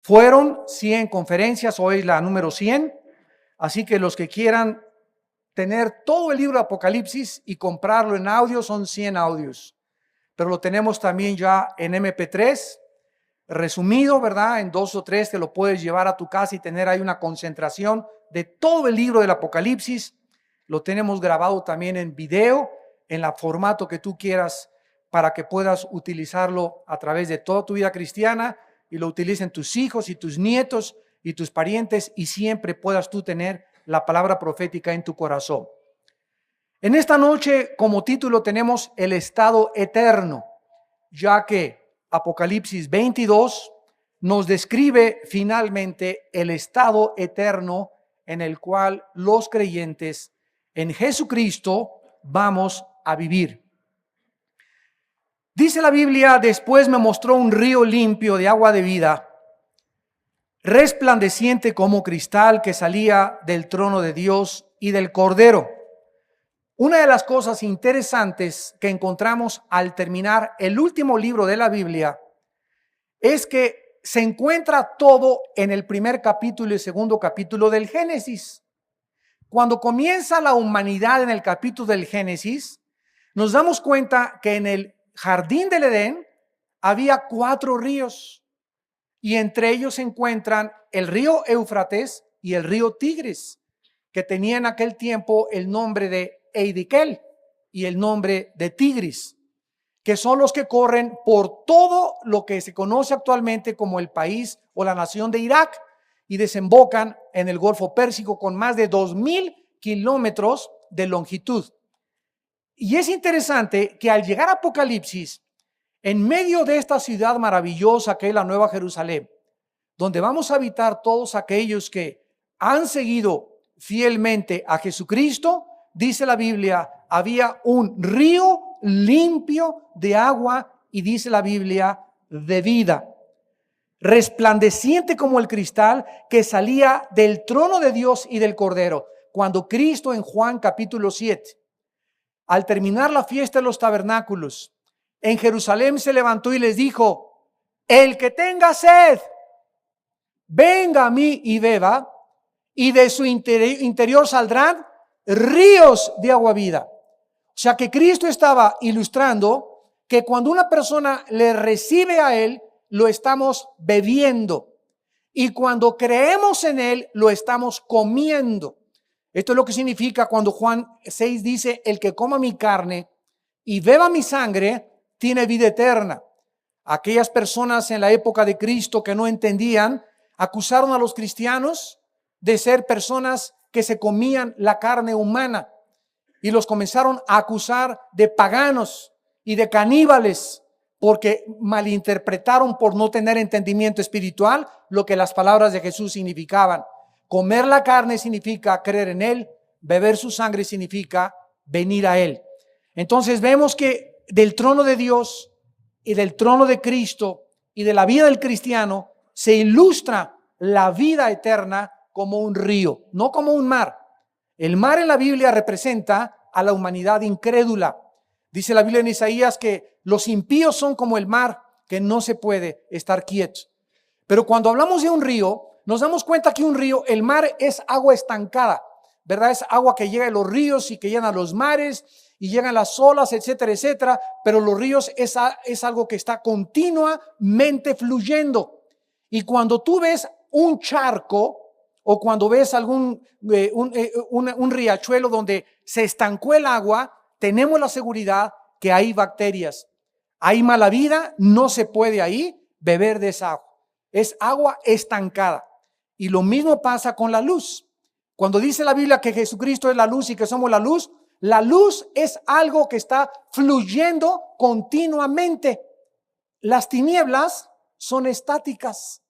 Fueron 100 conferencias, hoy es la número 100. Así que los que quieran tener todo el libro de Apocalipsis y comprarlo en audio, son 100 audios. Pero lo tenemos también ya en MP3, resumido, ¿verdad? En 2 o 3 te lo puedes llevar a tu casa y tener ahí una concentración de todo el libro del Apocalipsis. Lo tenemos grabado también en video, en el formato que tú quieras, para que puedas utilizarlo a través de toda tu vida cristiana y lo utilicen tus hijos y tus nietos y tus parientes, y siempre puedas tú tener la palabra profética en tu corazón. En esta noche, como título, tenemos el estado eterno, ya que Apocalipsis 22 nos describe finalmente el estado eterno en el cual los creyentes en Jesucristo vamos a vivir. Dice la Biblia: después me mostró un río limpio de agua de vida, resplandeciente como cristal, que salía del trono de Dios y del Cordero. Una de las cosas interesantes que encontramos al terminar el último libro de la Biblia es que se encuentra todo en el primer capítulo y segundo capítulo del Génesis. Cuando comienza la humanidad en el capítulo del Génesis, nos damos cuenta que en el jardín del Edén había 4 ríos, y entre ellos se encuentran el río Éufrates y el río Tigris, que tenía en aquel tiempo el nombre de Eidikel y el nombre de Tigris, que son los que corren por todo lo que se conoce actualmente como el país o la nación de Irak, y desembocan en el Golfo Pérsico con más de 2000 kilómetros de longitud. Y es interesante que al llegar a Apocalipsis, en medio de esta ciudad maravillosa que es la Nueva Jerusalén, donde vamos a habitar todos aquellos que han seguido fielmente a Jesucristo, dice la Biblia, había un río limpio de agua, y dice la Biblia, de vida, resplandeciente como el cristal, que salía del trono de Dios y del Cordero. Cuando Cristo, en Juan capítulo 7, al terminar la fiesta de los tabernáculos, en Jerusalén se levantó y les dijo: el que tenga sed, venga a mí y beba, y de su interior saldrán ríos de agua vida. O sea que Cristo estaba ilustrando que cuando una persona le recibe a Él, lo estamos bebiendo, y cuando creemos en Él, lo estamos comiendo. Esto es lo que significa cuando Juan 6 dice: el que coma mi carne y beba mi sangre tiene vida eterna. Aquellas personas en la época de Cristo que no entendían, acusaron a los cristianos de ser personas que se comían la carne humana, y los comenzaron a acusar de paganos y de caníbales, porque malinterpretaron, por no tener entendimiento espiritual, lo que las palabras de Jesús significaban. Comer la carne significa creer en Él, beber su sangre significa venir a Él. Entonces vemos que del trono de Dios y del trono de Cristo y de la vida del cristiano se ilustra la vida eterna como un río, no como un mar. El mar en la Biblia representa a la humanidad incrédula. Dice la Biblia en Isaías que los impíos son como el mar, que no se puede estar quieto. Pero cuando hablamos de un río, nos damos cuenta que un río, el mar, es agua estancada, ¿verdad? Es agua que llega a los ríos y que llena los mares y llegan las olas, etcétera, etcétera. Pero los ríos es algo que está continuamente fluyendo. Y cuando tú ves un charco, o cuando ves un riachuelo donde se estancó el agua, tenemos la seguridad que hay bacterias, hay mala vida, no se puede ahí beber de esa agua. Es agua estancada. Y lo mismo pasa con la luz. Cuando dice la Biblia que Jesucristo es la luz y que somos la luz es algo que está fluyendo continuamente. Las tinieblas son estáticas.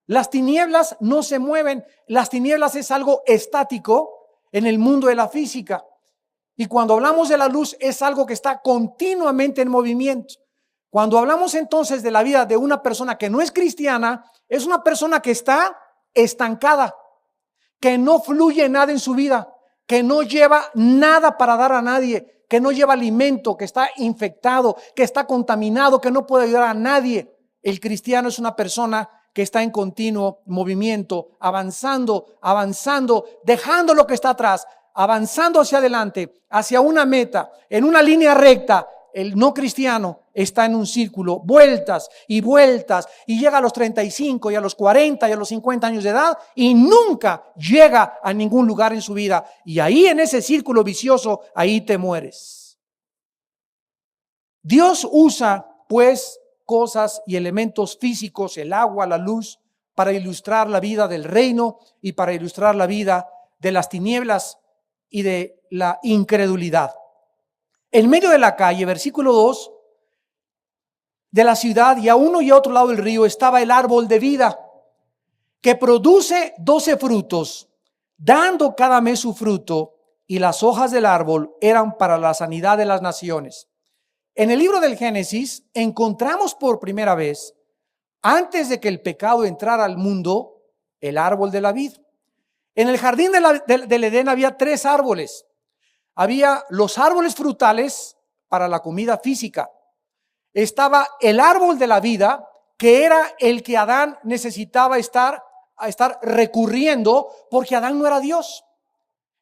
Las tinieblas no se mueven. Las tinieblas es algo estático en el mundo de la física. Y cuando hablamos de la luz es algo que está continuamente en movimiento. Cuando hablamos entonces de la vida de una persona que no es cristiana, es una persona que está estancada, que no fluye nada en su vida, que no lleva nada para dar a nadie, que no lleva alimento, que está infectado, que está contaminado, que no puede ayudar a nadie. El cristiano es una persona que está en continuo movimiento, avanzando, avanzando, dejando lo que está atrás, avanzando hacia adelante, hacia una meta, en una línea recta. El no cristiano está en un círculo, vueltas y vueltas, y llega a los 35 y a los 40 y a los 50 años de edad y nunca llega a ningún lugar en su vida. Y ahí, en ese círculo vicioso, ahí te mueres. Dios usa pues cosas y elementos físicos, el agua, la luz, para ilustrar la vida del reino y para ilustrar la vida de las tinieblas y de la incredulidad. En medio de la calle, versículo 2, de la ciudad, y a uno y a otro lado del río estaba el árbol de vida, que produce 12 frutos, dando cada mes su fruto, y las hojas del árbol eran para la sanidad de las naciones. En el libro del Génesis encontramos por primera vez, antes de que el pecado entrara al mundo, el árbol de la vid. En el jardín del Edén había 3 árboles. Había los árboles frutales para la comida física. Estaba el árbol de la vida, que era el que Adán necesitaba estar recurriendo, porque Adán no era Dios.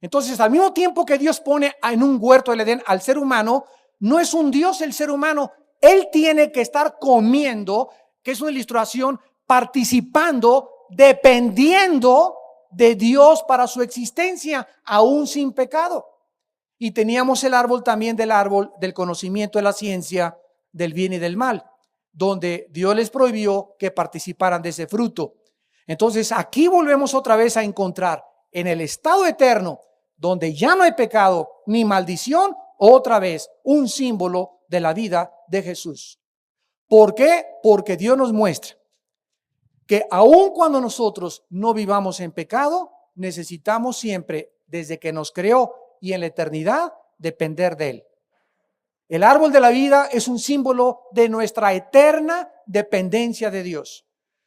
Entonces, al mismo tiempo que Dios pone en un huerto del Edén al ser humano, no es un Dios el ser humano. Él tiene que estar comiendo, que es una ilustración, participando, dependiendo de Dios para su existencia, aún sin pecado. Y teníamos el árbol también del árbol del conocimiento de la ciencia del bien y del mal, donde Dios les prohibió que participaran de ese fruto. Entonces aquí volvemos otra vez a encontrar en el estado eterno, donde ya no hay pecado ni maldición, otra vez un símbolo de la vida de Jesús. ¿Por qué? Porque Dios nos muestra que aun cuando nosotros no vivamos en pecado, necesitamos siempre, desde que nos creó y en la eternidad, depender de Él. El árbol de la vida es un símbolo de nuestra eterna dependencia de Dios.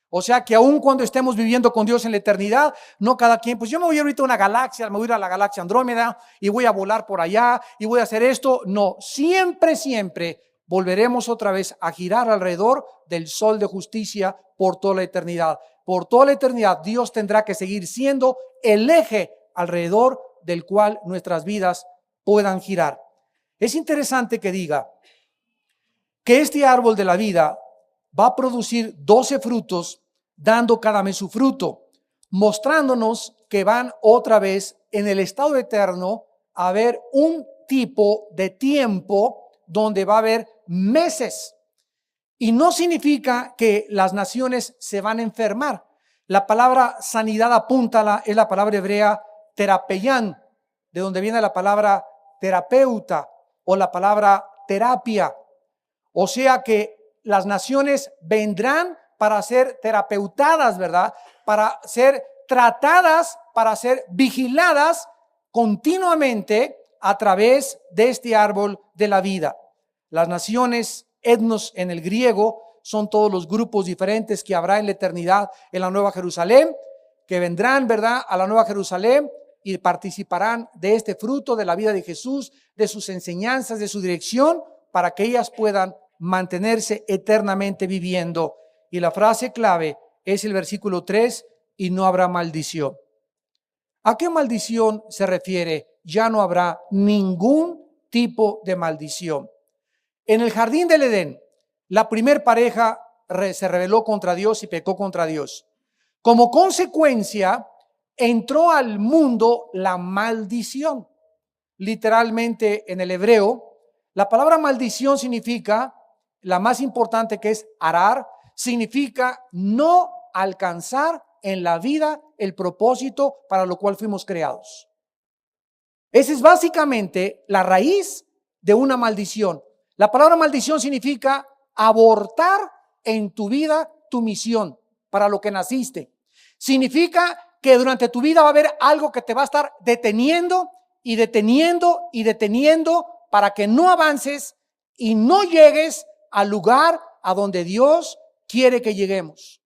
O sea que aun cuando estemos viviendo con Dios en la eternidad, no cada quien, pues yo me voy ahorita a una galaxia, me voy a ir a la galaxia Andrómeda y voy a volar por allá y voy a hacer esto. No, siempre, siempre volveremos otra vez a girar alrededor del sol de justicia por toda la eternidad. Por toda la eternidad Dios tendrá que seguir siendo el eje alrededor del cual nuestras vidas puedan girar. Es interesante que diga que este árbol de la vida va a producir 12 frutos, dando cada mes su fruto, mostrándonos que van otra vez en el estado eterno a haber un tipo de tiempo donde va a haber meses. Y no significa que las naciones se van a enfermar. La palabra sanidad apúntala, es la palabra hebrea terapeian, de donde viene la palabra terapeuta o la palabra terapia. O sea que las naciones vendrán para ser terapeutadas, ¿verdad? Para ser tratadas, para ser vigiladas continuamente a través de este árbol de la vida. Las naciones, etnos en el griego, son todos los grupos diferentes que habrá en la eternidad en la Nueva Jerusalén, que vendrán, ¿verdad?, a la Nueva Jerusalén y participarán de este fruto de la vida de Jesús, de sus enseñanzas, de su dirección, para que ellas puedan mantenerse eternamente viviendo. Y la frase clave es el versículo 3, y no habrá maldición. ¿A qué maldición se refiere? Ya no habrá ningún tipo de maldición. En el jardín del Edén, la primer pareja se rebeló contra Dios y pecó contra Dios. Como consecuencia, entró al mundo la maldición. Literalmente en el hebreo, la palabra maldición significa, la más importante, que es arar, significa no alcanzar en la vida el propósito para lo cual fuimos creados. Esa es básicamente la raíz de una maldición. La palabra maldición significa abortar en tu vida tu misión para lo que naciste. Significa que durante tu vida va a haber algo que te va a estar deteniendo y deteniendo y deteniendo para que no avances y no llegues al lugar a donde Dios quiere que lleguemos.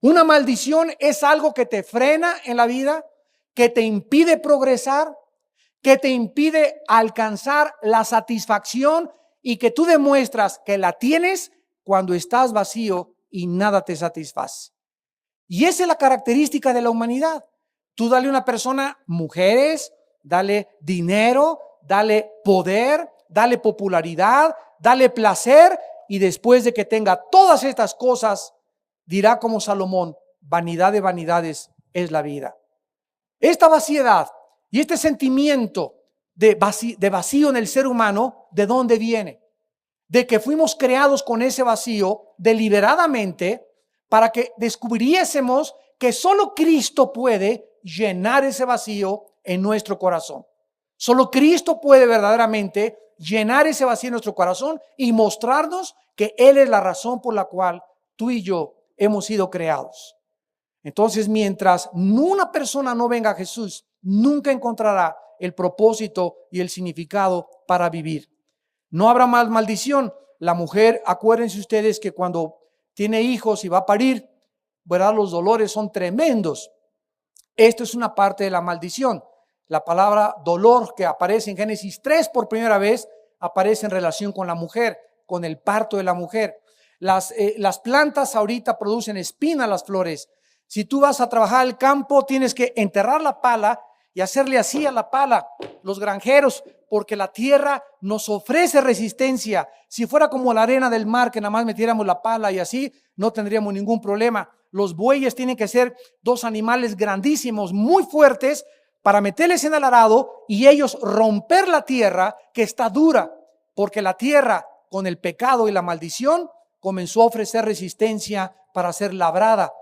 Una maldición es algo que te frena en la vida, que te impide progresar, que te impide alcanzar la satisfacción y que tú demuestras que la tienes cuando estás vacío y nada te satisface. Y esa es la característica de la humanidad. Tú dale a una persona mujeres, dale dinero, dale poder, dale popularidad, dale placer, y después de que tenga todas estas cosas, dirá como Salomón: vanidad de vanidades es la vida. Esta vaciedad y este sentimiento de vacío en el ser humano, ¿de dónde viene? De que fuimos creados con ese vacío deliberadamente para que descubriésemos que solo Cristo puede llenar ese vacío en nuestro corazón. Solo Cristo puede verdaderamente llenar ese vacío en nuestro corazón y mostrarnos que Él es la razón por la cual tú y yo hemos sido creados. Entonces, mientras una persona no venga a Jesús, nunca encontrará el propósito y el significado para vivir. No habrá más maldición. La mujer, acuérdense ustedes que cuando tiene hijos y va a parir, ¿verdad?, los dolores son tremendos. Esto es una parte de la maldición. La palabra dolor, que aparece en Génesis 3 por primera vez, aparece en relación con la mujer, con el parto de la mujer. Las plantas ahorita producen espinas, las flores. Si tú vas a trabajar al campo, tienes que enterrar la pala y hacerle así a la pala, los granjeros, porque la tierra nos ofrece resistencia. Si fuera como la arena del mar, que nada más metiéramos la pala y así, no tendríamos ningún problema. Los bueyes tienen que ser dos animales grandísimos, muy fuertes, para meterles en el arado y ellos romper la tierra que está dura, porque la tierra, con el pecado y la maldición, comenzó a ofrecer resistencia para ser labrada.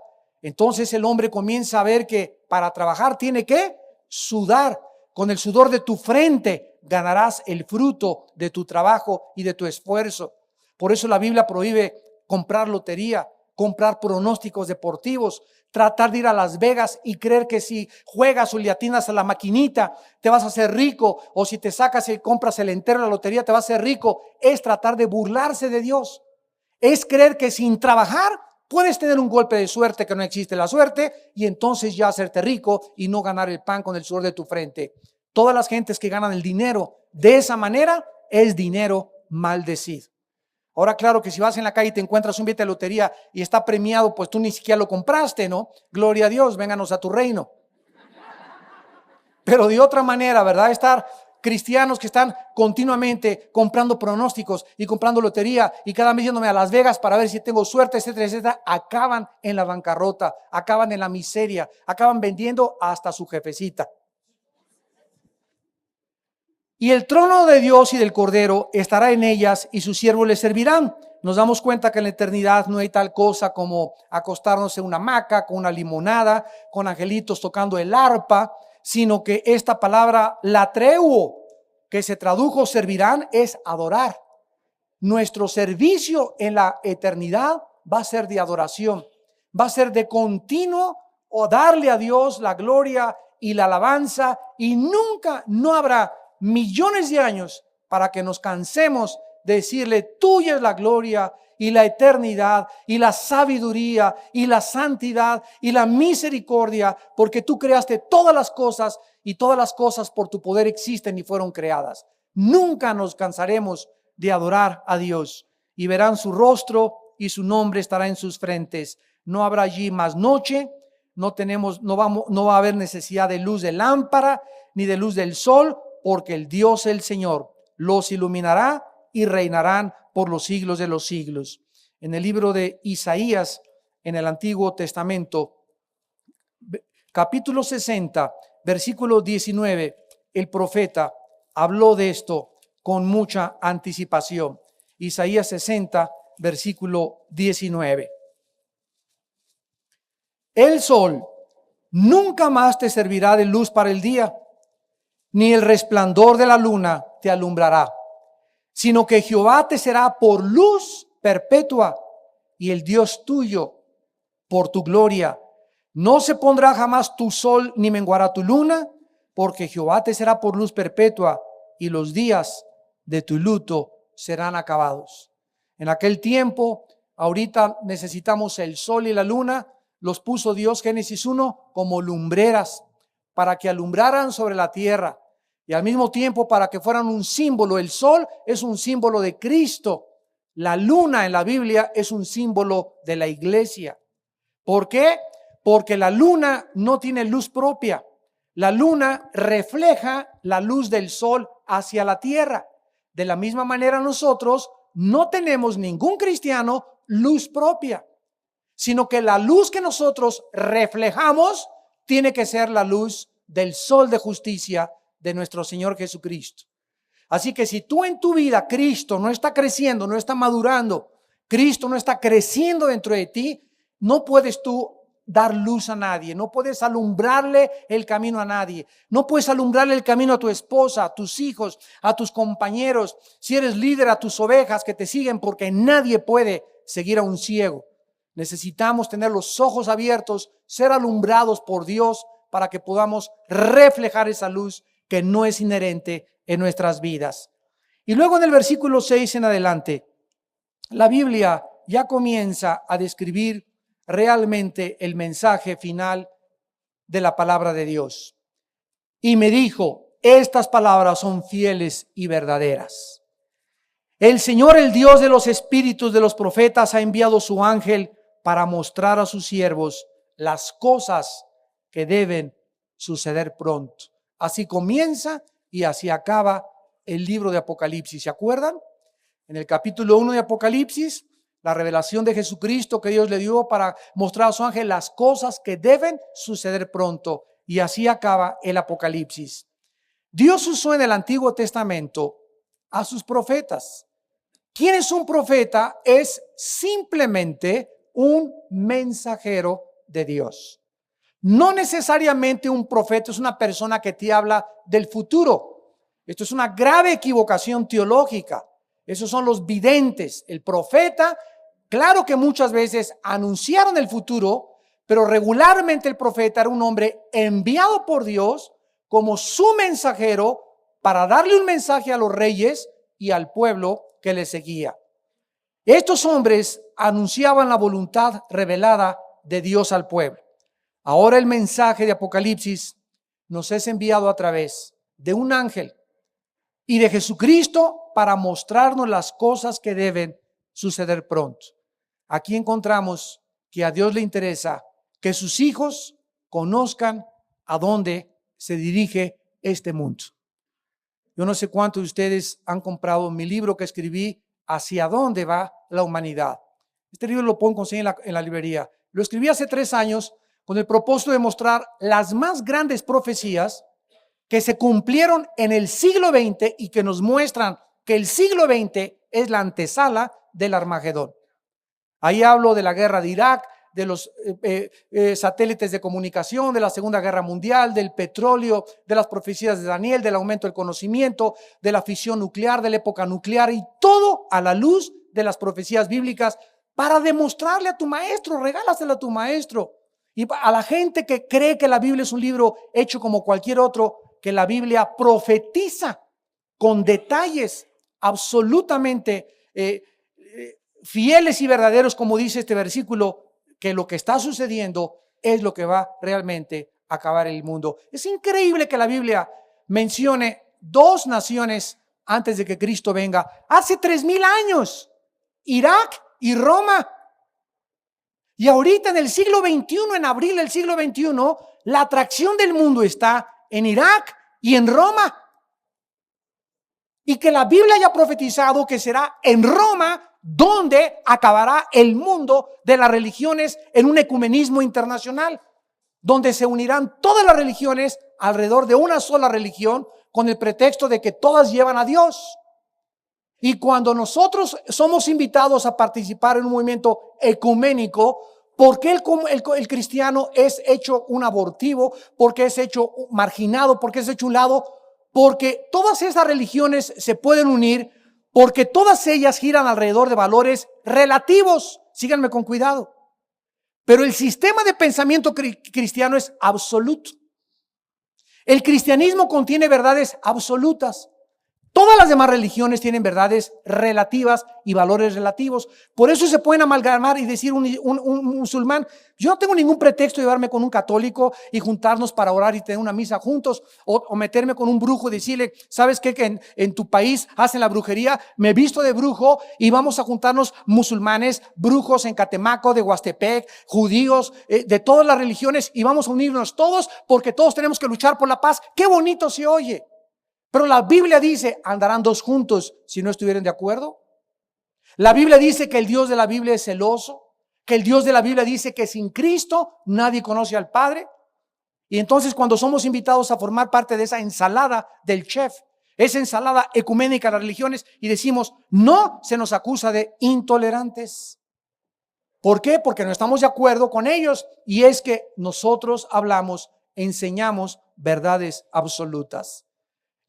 Entonces el hombre comienza a ver que para trabajar tiene que sudar. Con el sudor de tu frente ganarás el fruto de tu trabajo y de tu esfuerzo. Por eso la Biblia prohíbe comprar lotería, comprar pronósticos deportivos, tratar de ir a Las Vegas y creer que si juegas o le atinas a la maquinita te vas a hacer rico, o si te sacas y compras el entero de la lotería te vas a hacer rico. Es tratar de burlarse de Dios. Es creer que sin trabajar puedes tener un golpe de suerte, que no existe la suerte, y entonces ya hacerte rico y no ganar el pan con el sudor de tu frente. Todas las gentes que ganan el dinero de esa manera es dinero maldecido. Ahora, claro que si vas en la calle y te encuentras un billete de lotería y está premiado, pues tú ni siquiera lo compraste, ¿no? Gloria a Dios, vénganos a tu reino. Pero de otra manera, ¿verdad? Estar cristianos que están continuamente comprando pronósticos y comprando lotería y cada mes yéndome a Las Vegas para ver si tengo suerte, etcétera, etcétera, acaban en la bancarrota, acaban en la miseria, acaban vendiendo hasta su jefecita. Y el trono de Dios y del Cordero estará en ellas y sus siervos les servirán. Nos damos cuenta que en la eternidad no hay tal cosa como acostarnos en una hamaca con una limonada, con angelitos tocando el arpa, sino que esta palabra latreuo, que se tradujo servirán, es adorar. Nuestro servicio en la eternidad va a ser de adoración, va a ser de continuo o darle a Dios la gloria y la alabanza, y nunca, no habrá millones de años para que nos cansemos de decirle: tuya es la gloria y la eternidad y la sabiduría y la santidad y la misericordia, porque tú creaste todas las cosas y todas las cosas por tu poder existen y fueron creadas. Nunca nos cansaremos de adorar a Dios, y verán su rostro y su nombre estará en sus frentes. No habrá allí más noche, no va a haber necesidad de luz de lámpara ni de luz del sol, porque el Dios, el Señor, los iluminará y reinarán por los siglos de los siglos. En el libro de Isaías, en el Antiguo Testamento, capítulo 60, versículo 19, el profeta habló de esto con mucha anticipación. Isaías 60, versículo 19. El sol nunca más te servirá de luz para el día, ni el resplandor de la luna te alumbrará, sino que Jehová te será por luz perpetua y el Dios tuyo por tu gloria. No se pondrá jamás tu sol ni menguará tu luna, porque Jehová te será por luz perpetua y los días de tu luto serán acabados. En aquel tiempo, ahorita necesitamos el sol y la luna, los puso Dios, Génesis 1, como lumbreras para que alumbraran sobre la tierra y al mismo tiempo para que fueran un símbolo. El sol es un símbolo de Cristo. La luna en la Biblia es un símbolo de la iglesia. ¿Por qué? porque la luna no tiene luz propia. La luna refleja la luz del sol hacia la tierra. De la misma manera nosotros no tenemos ningún cristiano luz propia, sino que la luz que nosotros reflejamos tiene que ser la luz del sol de justicia de nuestro Señor Jesucristo. Así que si tú en tu vida Cristo no está creciendo, no está madurando, Cristo no está creciendo dentro de ti, no puedes tú dar luz a nadie, no puedes alumbrarle el camino a nadie, no puedes alumbrarle el camino a tu esposa, a tus hijos, a tus compañeros, si eres líder, a tus ovejas que te siguen, porque nadie puede seguir a un ciego. Necesitamos tener los ojos abiertos, ser alumbrados por Dios para que podamos reflejar esa luz que no es inherente en nuestras vidas. Y luego en el versículo 6 en adelante, la Biblia ya comienza a describir realmente el mensaje final de la palabra de Dios. Y me dijo, estas palabras son fieles y verdaderas. El Señor, el Dios de los espíritus de los profetas, ha enviado su ángel para mostrar a sus siervos las cosas que deben suceder pronto. Así comienza y así acaba el libro de Apocalipsis. ¿Se acuerdan? En el capítulo 1 de Apocalipsis, la revelación de Jesucristo que Dios le dio para mostrar a su ángel las cosas que deben suceder pronto. Y así acaba el Apocalipsis. Dios usó en el Antiguo Testamento a sus profetas. ¿Quién es un profeta? Es simplemente un mensajero de Dios. No necesariamente un profeta es una persona que te habla del futuro. Esto es una grave equivocación teológica. Esos son los videntes. El profeta, claro que muchas veces anunciaron el futuro, pero regularmente el profeta era un hombre enviado por Dios como su mensajero para darle un mensaje a los reyes y al pueblo que le seguía. Estos hombres anunciaban la voluntad revelada de Dios al pueblo. Ahora el mensaje de Apocalipsis nos es enviado a través de un ángel y de Jesucristo para mostrarnos las cosas que deben suceder pronto. Aquí encontramos que a Dios le interesa que sus hijos conozcan a dónde se dirige este mundo. Yo no sé cuántos de ustedes han comprado mi libro que escribí, ¿Hacia dónde va la humanidad? Este libro lo pueden conseguir en la librería. Lo escribí hace 3 años con el propósito de mostrar las más grandes profecías que se cumplieron en el siglo XX y que nos muestran que el siglo XX es la antesala del Armagedón. Ahí hablo de la guerra de Irak, de los satélites de comunicación, de la Segunda Guerra Mundial, del petróleo, de las profecías de Daniel, del aumento del conocimiento, de la fisión nuclear, de la época nuclear, y todo a la luz de las profecías bíblicas para demostrarle a tu maestro. Regálaselo a tu maestro. Y a la gente que cree que la Biblia es un libro hecho como cualquier otro, que la Biblia profetiza con detalles absolutamente fieles y verdaderos, como dice este versículo, que lo que está sucediendo es lo que va realmente a acabar el mundo. Es increíble que la Biblia mencione 2 naciones antes de que Cristo venga. Hace 3000 años, Irak y Roma. Y ahorita en el siglo XXI, en abril del siglo XXI, la atracción del mundo está en Irak y en Roma. Y que la Biblia haya profetizado que será en Roma donde acabará el mundo de las religiones en un ecumenismo internacional, donde se unirán todas las religiones alrededor de una sola religión con el pretexto de que todas llevan a Dios. Y cuando nosotros somos invitados a participar en un movimiento ecuménico, ¿por qué el cristiano es hecho un abortivo? ¿Por qué es hecho marginado? ¿Por qué es hecho un lado? Porque todas esas religiones se pueden unir, porque todas ellas giran alrededor de valores relativos. Síganme con cuidado. Pero el sistema de pensamiento cristiano es absoluto. El cristianismo contiene verdades absolutas. Todas las demás religiones tienen verdades relativas y valores relativos. Por eso se pueden amalgamar y decir un musulmán: yo no tengo ningún pretexto de llevarme con un católico y juntarnos para orar y tener una misa juntos, o meterme con un brujo y decirle: ¿sabes qué? Que en tu país hacen la brujería, me visto de brujo y vamos a juntarnos musulmanes, brujos en Catemaco, de Huastepec, judíos, de todas las religiones, y vamos a unirnos todos porque todos tenemos que luchar por la paz. ¡Qué bonito se oye! Pero la Biblia dice: ¿andarán dos juntos si no estuvieran de acuerdo? La Biblia dice que el Dios de la Biblia es celoso, que el Dios de la Biblia dice que sin Cristo nadie conoce al Padre. Y entonces, cuando somos invitados a formar parte de esa ensalada del chef, esa ensalada ecuménica de las religiones, y decimos no, se nos acusa de intolerantes. ¿Por qué? Porque no estamos de acuerdo con ellos, y es que nosotros hablamos, enseñamos verdades absolutas.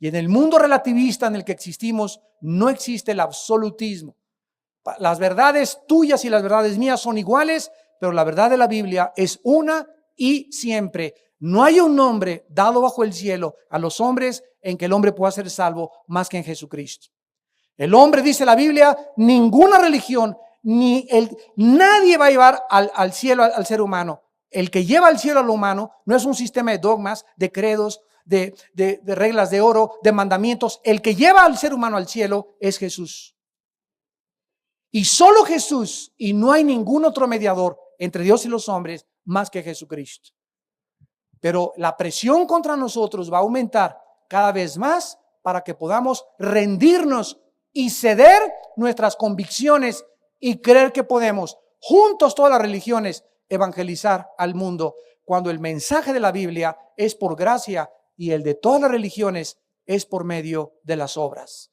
Y en el mundo relativista en el que existimos no existe el absolutismo. Las verdades tuyas y las verdades mías son iguales, pero la verdad de la Biblia es una y siempre. No hay un nombre dado bajo el cielo a los hombres en que el hombre pueda ser salvo más que en Jesucristo. El hombre, dice la Biblia, ninguna religión, nadie va a llevar al cielo al ser humano. El que lleva al cielo al humano no es un sistema de dogmas, de credos, de reglas de oro, de mandamientos. El que lleva al ser humano al cielo es Jesús. Y solo Jesús, y no hay ningún otro mediador entre Dios y los hombres más que Jesucristo. Pero la presión contra nosotros va a aumentar cada vez más para que podamos rendirnos y ceder nuestras convicciones y creer que podemos, juntos todas las religiones, evangelizar al mundo, cuando el mensaje de la Biblia es por gracia y el de todas las religiones es por medio de las obras.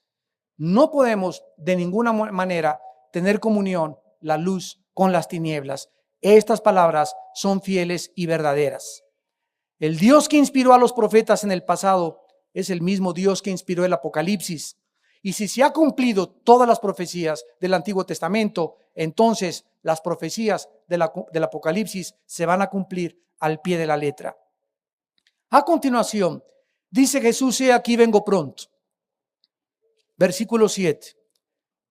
No podemos de ninguna manera tener comunión la luz con las tinieblas. Estas palabras son fieles y verdaderas. El Dios que inspiró a los profetas en el pasado es el mismo Dios que inspiró el Apocalipsis. Y si se ha cumplido todas las profecías del Antiguo Testamento, entonces las profecías del Apocalipsis se van a cumplir al pie de la letra. A continuación, dice Jesús: he aquí vengo pronto. Versículo 7.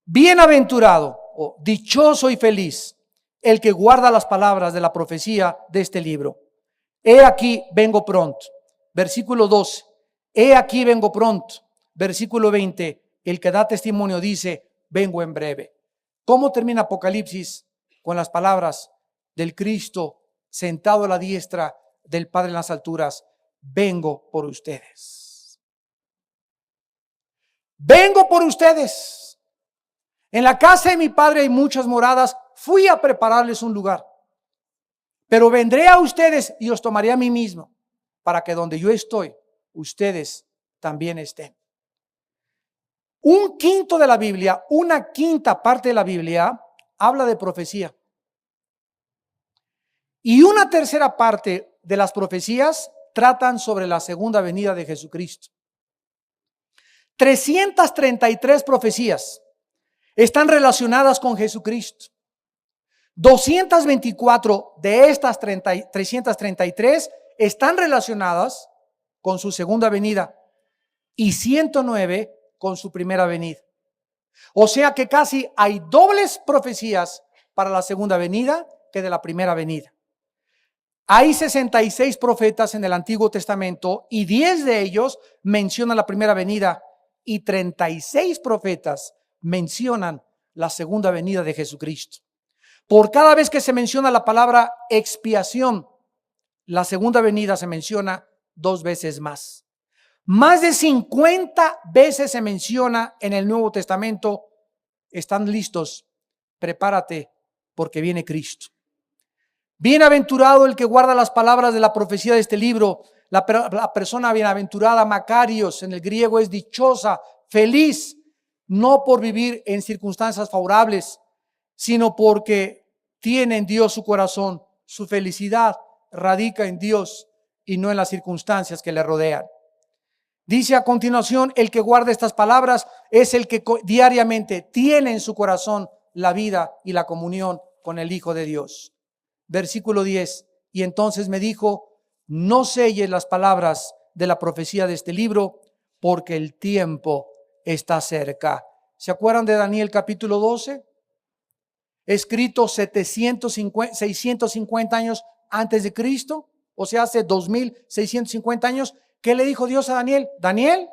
Bienaventurado o dichoso y feliz el que guarda las palabras de la profecía de este libro. He aquí vengo pronto. Versículo 12. He aquí vengo pronto. Versículo 20. El que da testimonio dice: vengo en breve. ¿Cómo termina Apocalipsis? Con las palabras del Cristo sentado a la diestra del Padre en las alturas: vengo por ustedes. Vengo por ustedes. En la casa de mi Padre hay muchas moradas. Fui a prepararles un lugar. Pero vendré a ustedes y os tomaré a mí mismo, para que donde yo estoy, ustedes también estén. Un quinto de la Biblia, una quinta parte de la Biblia, habla de profecía. Y una tercera parte de las profecías tratan sobre la segunda venida de Jesucristo. 333 profecías están relacionadas con Jesucristo. 224 de estas 333 están relacionadas con su segunda venida y 109 con su primera venida. O sea que casi hay dobles profecías para la segunda venida que de la primera venida. Hay 66 profetas en el Antiguo Testamento y 10 de ellos mencionan la primera venida y 36 profetas mencionan la segunda venida de Jesucristo. Por cada vez que se menciona la palabra expiación, la segunda venida se menciona 2 veces más. Más de 50 veces se menciona en el Nuevo Testamento: están listos, prepárate porque viene Cristo. Bienaventurado el que guarda las palabras de la profecía de este libro. La persona bienaventurada, Macarios, en el griego es dichosa, feliz, no por vivir en circunstancias favorables, sino porque tiene en Dios su corazón. Su felicidad radica en Dios y no en las circunstancias que le rodean. Dice a continuación: el que guarda estas palabras es el que diariamente tiene en su corazón la vida y la comunión con el Hijo de Dios. Versículo 10. Y entonces me dijo: no selles las palabras de la profecía de este libro, porque el tiempo está cerca. ¿Se acuerdan de Daniel capítulo 12? Escrito 650 años antes de Cristo, o sea, hace 2650 años. ¿Qué le dijo Dios a Daniel? Daniel,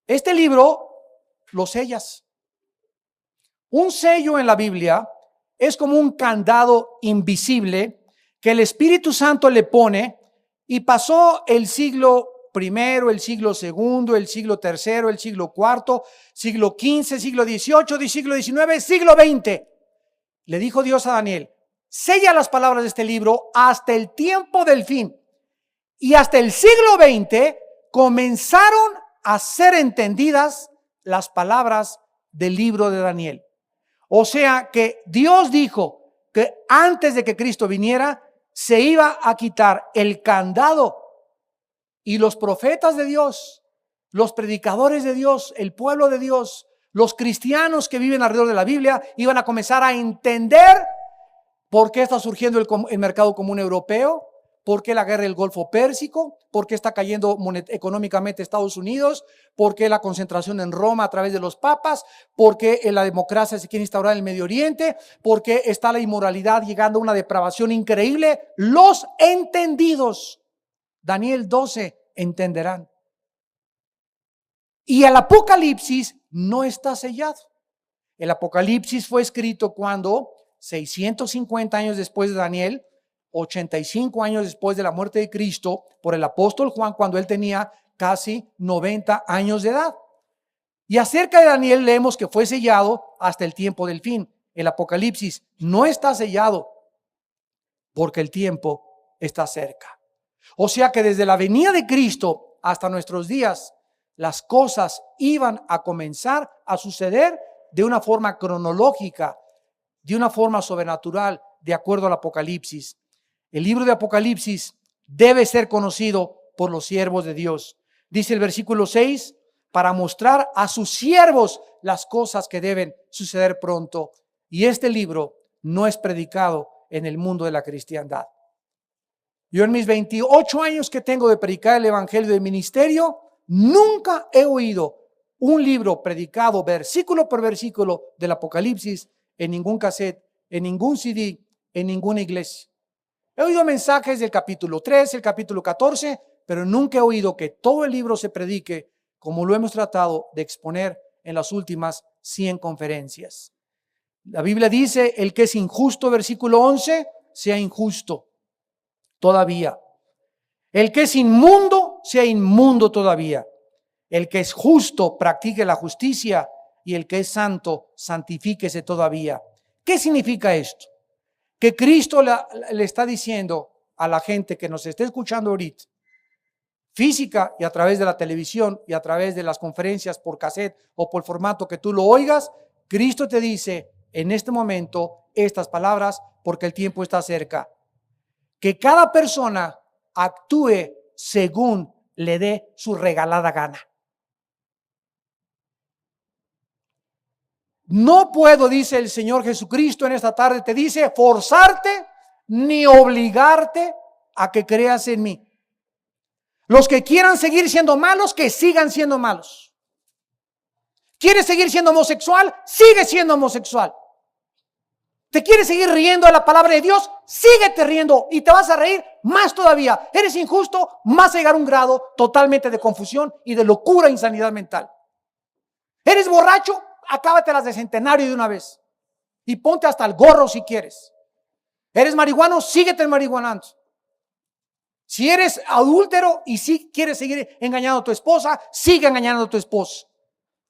este libro lo sellas. Un sello en la Biblia es como un candado invisible que el Espíritu Santo le pone, y pasó el siglo primero, el siglo segundo, el siglo tercero, el siglo cuarto, siglo XV, siglo XVIII, siglo XIX, siglo XX. Le dijo Dios a Daniel: sella las palabras de este libro hasta el tiempo del fin. Y hasta el siglo XX comenzaron a ser entendidas las palabras del libro de Daniel. O sea que Dios dijo que antes de que Cristo viniera se iba a quitar el candado, y los profetas de Dios, los predicadores de Dios, el pueblo de Dios, los cristianos que viven alrededor de la Biblia iban a comenzar a entender por qué está surgiendo el mercado común europeo, por qué la guerra del Golfo Pérsico, por qué está cayendo económicamente Estados Unidos, por qué la concentración en Roma a través de los papas, por qué la democracia se quiere instaurar en el Medio Oriente, por qué está la inmoralidad llegando a una depravación increíble. Los entendidos, Daniel 12, entenderán. Y el Apocalipsis no está sellado. El Apocalipsis fue escrito cuando 650 años después de Daniel, 85 años después de la muerte de Cristo, por el apóstol Juan, cuando él tenía casi 90 años de edad. Y acerca de Daniel leemos que fue sellado hasta el tiempo del fin. El Apocalipsis no está sellado porque el tiempo está cerca. O sea que desde la venida de Cristo hasta nuestros días, las cosas iban a comenzar a suceder de una forma cronológica, de una forma sobrenatural, de acuerdo al Apocalipsis. El libro de Apocalipsis debe ser conocido por los siervos de Dios. Dice el versículo 6, para mostrar a sus siervos las cosas que deben suceder pronto. Y este libro no es predicado en el mundo de la cristiandad. Yo en mis 28 años que tengo de predicar el evangelio de ministerio, nunca he oído un libro predicado versículo por versículo del Apocalipsis en ningún cassette, en ningún CD, en ninguna iglesia. He oído mensajes del capítulo 3, el capítulo 14, pero nunca he oído que todo el libro se predique como lo hemos tratado de exponer en las últimas 100 conferencias. La Biblia dice: el que es injusto, versículo 11, sea injusto todavía. El que es inmundo, sea inmundo todavía. El que es justo, practique la justicia, y el que es santo, santifíquese todavía. ¿Qué significa esto? Que Cristo le está diciendo a la gente que nos esté escuchando ahorita, física y a través de la televisión y a través de las conferencias por cassette o por formato que tú lo oigas, Cristo te dice en este momento estas palabras porque el tiempo está cerca. Que cada persona actúe según le dé su regalada gana. No puedo, dice el Señor Jesucristo en esta tarde, te dice, forzarte ni obligarte a que creas en mí. Los que quieran seguir siendo malos, que sigan siendo malos. ¿Quieres seguir siendo homosexual? Sigue siendo homosexual. ¿Te quieres seguir riendo de la palabra de Dios? Síguete riendo y te vas a reír más todavía. ¿Eres injusto? Vas a llegar a un grado totalmente de confusión y de locura e insanidad mental. ¿Eres borracho? Acábatelas de centenario de una vez y ponte hasta el gorro si quieres. ¿Eres marihuano? Síguete marihuanando. Si eres adúltero y si quieres seguir engañando a tu esposa, sigue engañando a tu esposa.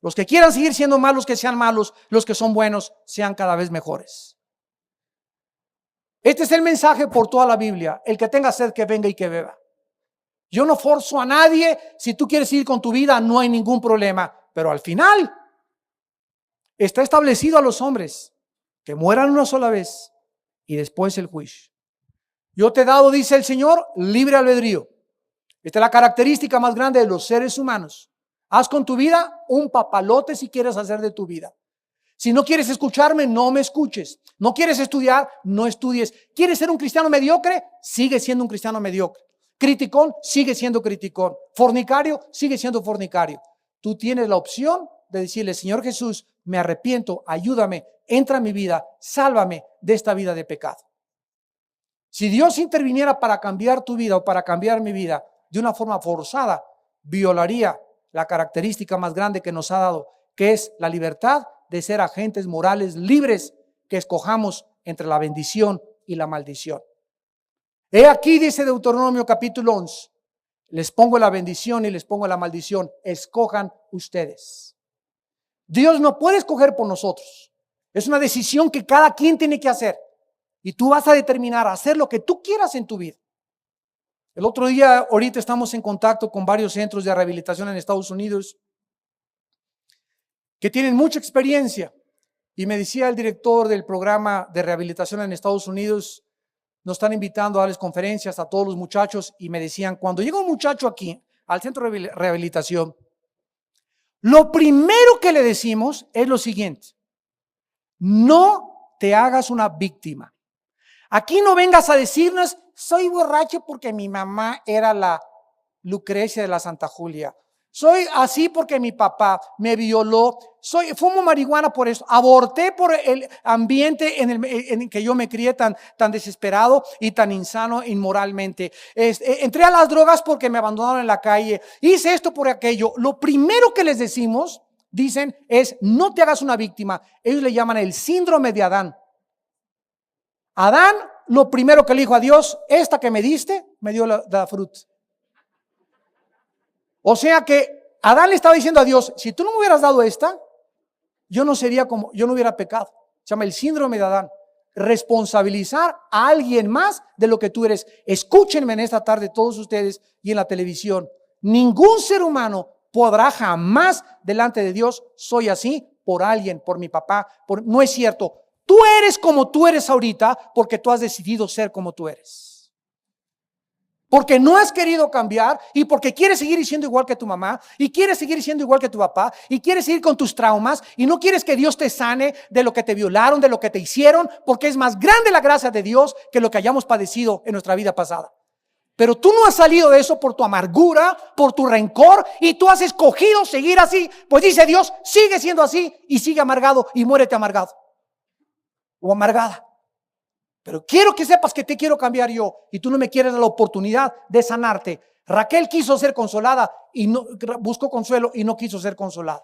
Los que quieran seguir siendo malos, que sean malos. Los que son buenos, sean cada vez mejores. Este es el mensaje por toda la Biblia. El que tenga sed, que venga y que beba. Yo no forzo a nadie. Si tú quieres ir con tu vida, no hay ningún problema. Pero al final está establecido a los hombres que mueran una sola vez y después el juicio. Yo te he dado, dice el Señor, libre albedrío. Esta es la característica más grande de los seres humanos. Haz con tu vida un papalote si quieres hacer de tu vida. Si no quieres escucharme, no me escuches. No quieres estudiar, no estudies. ¿Quieres ser un cristiano mediocre? Sigue siendo un cristiano mediocre. Criticón, sigue siendo criticón. Fornicario, sigue siendo fornicario. Tú tienes la opción de decirle, Señor Jesús, me arrepiento, ayúdame, entra en mi vida, sálvame de esta vida de pecado. Si Dios interviniera para cambiar tu vida o para cambiar mi vida de una forma forzada, violaría la característica más grande que nos ha dado, que es la libertad de ser agentes morales libres que escojamos entre la bendición y la maldición. He aquí, dice Deuteronomio capítulo 11, les pongo la bendición y les pongo la maldición, escojan ustedes. Dios no puede escoger por nosotros, es una decisión que cada quien tiene que hacer. Y tú vas a determinar a hacer lo que tú quieras en tu vida. El otro día, ahorita estamos en contacto con varios centros de rehabilitación en Estados Unidos que tienen mucha experiencia. Y me decía el director del programa de rehabilitación en Estados Unidos, nos están invitando a darles conferencias a todos los muchachos y me decían, cuando llega un muchacho aquí al centro de rehabilitación, lo primero que le decimos es lo siguiente: no te hagas una víctima. Aquí no vengas a decirnos, soy borracho porque mi mamá era la Lucrecia de la Santa Julia. Soy así porque mi papá me violó. Fumo marihuana por eso. Aborté por el ambiente en el que yo me crié tan desesperado y tan insano inmoralmente. Entré a las drogas porque me abandonaron en la calle. Hice esto por aquello. Lo primero que les decimos, dicen, es no te hagas una víctima. Ellos le llaman el síndrome de Adán. Adán, lo primero que le dijo a Dios, esta que me diste, me dio la fruta. O sea que Adán le estaba diciendo a Dios, si tú no me hubieras dado esta, yo no hubiera pecado. Se llama el síndrome de Adán. Responsabilizar a alguien más de lo que tú eres. Escúchenme en esta tarde todos ustedes y en la televisión. Ningún ser humano podrá jamás delante de Dios, soy así por alguien, por mi papá. No es cierto. Tú eres como tú eres ahorita porque tú has decidido ser como tú eres. Porque no has querido cambiar y porque quieres seguir siendo igual que tu mamá y quieres seguir siendo igual que tu papá y quieres seguir con tus traumas y no quieres que Dios te sane de lo que te violaron, de lo que te hicieron, porque es más grande la gracia de Dios que lo que hayamos padecido en nuestra vida pasada. Pero tú no has salido de eso por tu amargura, por tu rencor y tú has escogido seguir así. Pues dice Dios, sigue siendo así y sigue amargado y muérete amargado o amargada. Pero quiero que sepas que te quiero cambiar yo y tú no me quieres dar la oportunidad de sanarte. Raquel quiso ser consolada y no buscó consuelo y no quiso ser consolada.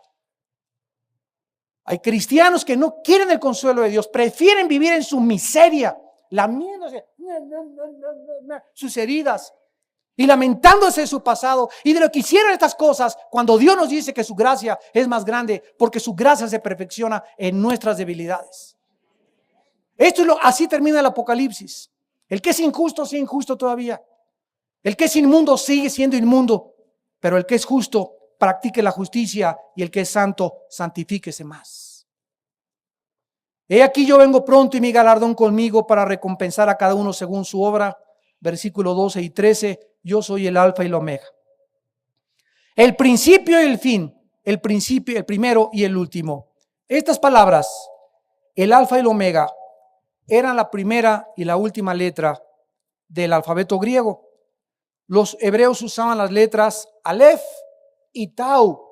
Hay cristianos que no quieren el consuelo de Dios, prefieren vivir en su miseria, lamiéndose sus heridas y lamentándose de su pasado y de lo que hicieron estas cosas, cuando Dios nos dice que su gracia es más grande porque su gracia se perfecciona en nuestras debilidades. Así termina el Apocalipsis. El que es injusto sigue injusto todavía. El que es inmundo sigue siendo inmundo. Pero el que es justo practique la justicia y el que es santo santifíquese más. He aquí yo vengo pronto y mi galardón conmigo para recompensar a cada uno según su obra. Versículo 12 y 13. Yo soy el alfa y el omega. El principio y el fin. El principio, el primero y el último. Estas palabras, el alfa y el omega, eran la primera y la última letra del alfabeto griego. Los hebreos usaban las letras Aleph y Tau,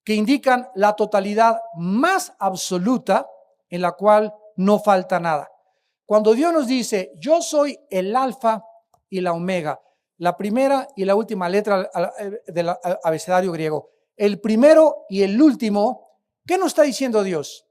que indican la totalidad más absoluta en la cual no falta nada. Cuando Dios nos dice, yo soy el alfa y la omega, la primera y la última letra del abecedario griego, el primero y el último, ¿qué nos está diciendo Dios?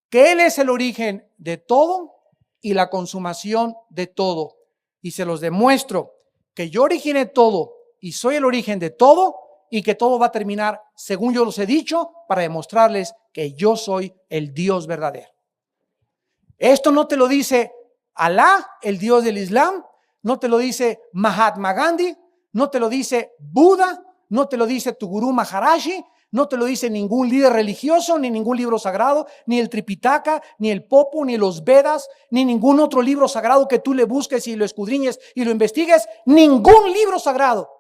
Que Él es el origen de todo y la consumación de todo. Y se los demuestro que yo originé todo y soy el origen de todo y que todo va a terminar según yo los he dicho para demostrarles que yo soy el Dios verdadero. Esto no te lo dice Alá, el Dios del Islam, no te lo dice Mahatma Gandhi, no te lo dice Buda, no te lo dice tu gurú Maharaji, no te lo dice ningún líder religioso, ni ningún libro sagrado, ni el Tripitaka, ni el Popo, ni los Vedas, ni ningún otro libro sagrado que tú le busques y lo escudriñes y lo investigues. Ningún libro sagrado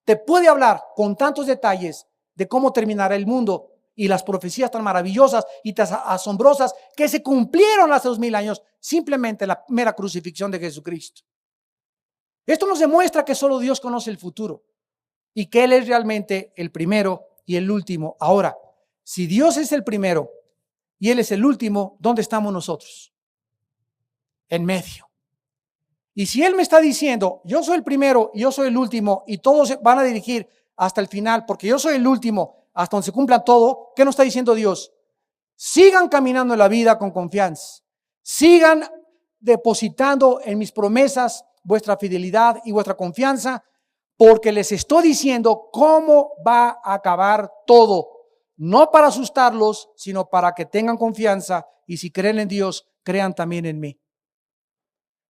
te puede hablar con tantos detalles de cómo terminará el mundo y las profecías tan maravillosas y tan asombrosas que se cumplieron hace 2000 años, simplemente la mera crucifixión de Jesucristo. Esto nos demuestra que solo Dios conoce el futuro y que Él es realmente el primero y el último. Ahora, Si Dios es el primero y Él es el último, ¿dónde estamos nosotros? En medio. Y si Él me está diciendo, yo soy el primero y yo soy el último y todos se van a dirigir hasta el final, porque yo soy el último, hasta donde se cumpla todo, ¿qué nos está diciendo Dios? Sigan caminando en la vida con confianza. Sigan depositando en mis promesas vuestra fidelidad y vuestra confianza, porque les estoy diciendo cómo va a acabar todo. No para asustarlos, sino para que tengan confianza y si creen en Dios, crean también en mí.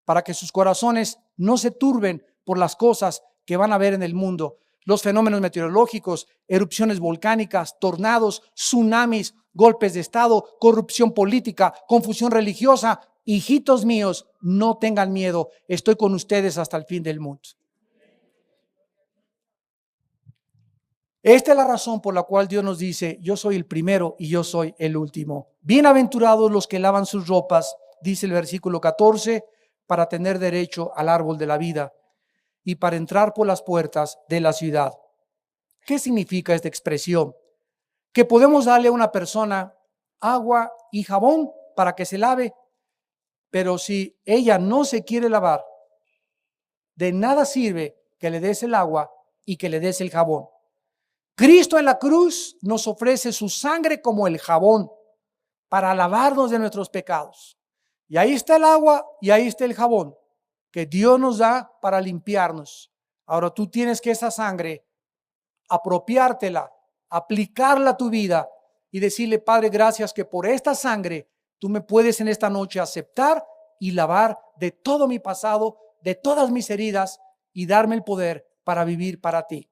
Para que sus corazones no se turben por las cosas que van a ver en el mundo. Los fenómenos meteorológicos, erupciones volcánicas, tornados, tsunamis, golpes de estado, corrupción política, confusión religiosa. Hijitos míos, no tengan miedo. Estoy con ustedes hasta el fin del mundo. Esta es la razón por la cual Dios nos dice, yo soy el primero y yo soy el último. Bienaventurados los que lavan sus ropas, dice el versículo 14, para tener derecho al árbol de la vida y para entrar por las puertas de la ciudad. ¿Qué significa esta expresión? Que podemos darle a una persona agua y jabón para que se lave, pero si ella no se quiere lavar, de nada sirve que le des el agua y que le des el jabón. Cristo en la cruz nos ofrece su sangre como el jabón para lavarnos de nuestros pecados. Y ahí está el agua y ahí está el jabón que Dios nos da para limpiarnos. Ahora tú tienes que esa sangre apropiártela, aplicarla a tu vida y decirle, Padre, gracias que por esta sangre tú me puedes en esta noche aceptar y lavar de todo mi pasado, de todas mis heridas y darme el poder para vivir para ti.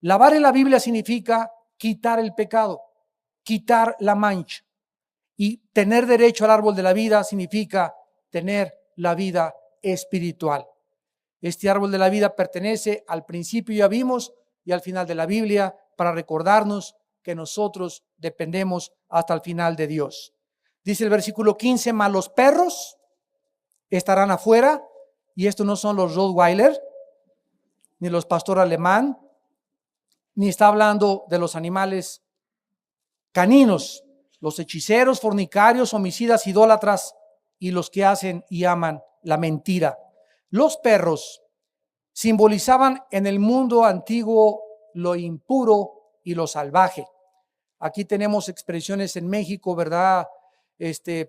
Lavar en la Biblia significa quitar el pecado, quitar la mancha. Y tener derecho al árbol de la vida significa tener la vida espiritual. Este árbol de la vida pertenece al principio, ya vimos, y al final de la Biblia, para recordarnos que nosotros dependemos hasta el final de Dios. Dice el versículo 15, mas los perros estarán afuera, y estos no son los Rottweiler, ni los pastor alemán, ni está hablando de los animales caninos, los hechiceros, fornicarios, homicidas, idólatras y los que hacen y aman la mentira. Los perros simbolizaban en el mundo antiguo lo impuro y lo salvaje. Aquí tenemos expresiones en México, ¿verdad?